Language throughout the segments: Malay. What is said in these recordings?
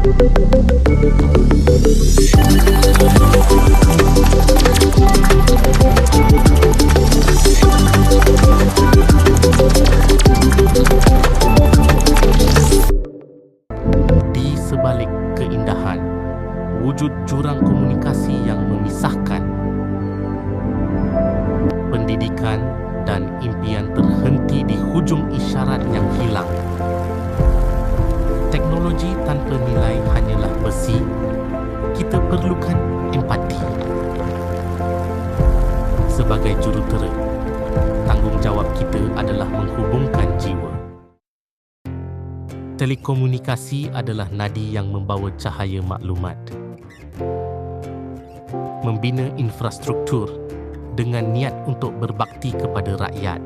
Di sebalik keindahan, wujud jurang komunikasi yang memisahkan. Pendidikan dan impian terhenti di hujung isyarat yang hilang. Teknologi tanpa nilai hanyalah besi. Kita perlukan empati. Sebagai jurutera, tanggungjawab kita adalah menghubungkan jiwa. Telekomunikasi adalah nadi yang membawa cahaya maklumat. Membina infrastruktur dengan niat untuk berbakti kepada rakyat.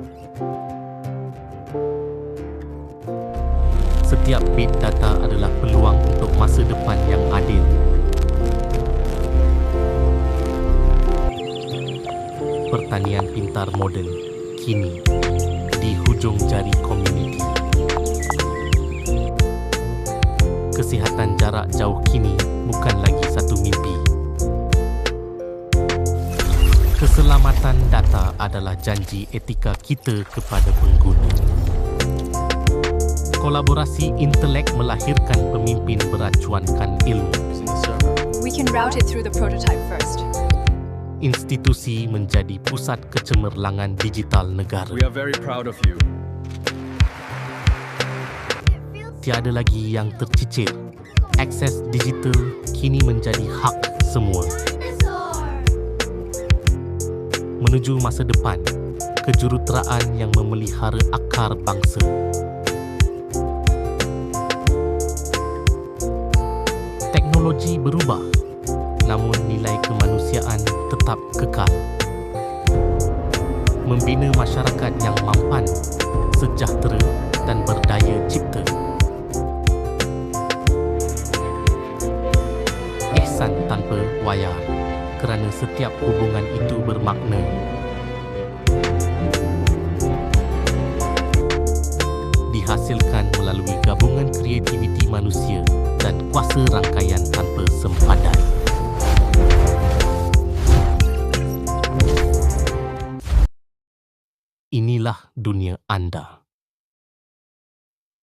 Setiap bit data adalah peluang untuk masa depan yang adil. Pertanian pintar moden kini di hujung jari komuniti. Kesihatan jarak jauh kini bukan lagi satu mimpi. Keselamatan data adalah janji etika kita kepada pengguna. Kolaborasi intelek melahirkan pemimpin beracuankan ilmu. We can route it through the prototype first. Institusi menjadi pusat kecemerlangan digital negara. We are very proud of you. Tiada lagi yang tercicir. Akses digital kini menjadi hak semua. Menuju masa depan, kejuruteraan yang memelihara akar bangsa. Teknologi berubah, namun nilai kemanusiaan tetap kekal. Membina masyarakat yang mampan, sejahtera dan berdaya cipta. Ihsan tanpa wayar, kerana setiap hubungan itu bermakna. Dihasilkan melalui gabungan kreativiti manusia dan kuasa rangkaian tanpa sempadan. Inilah dunia anda.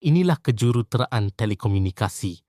Inilah kejuruteraan telekomunikasi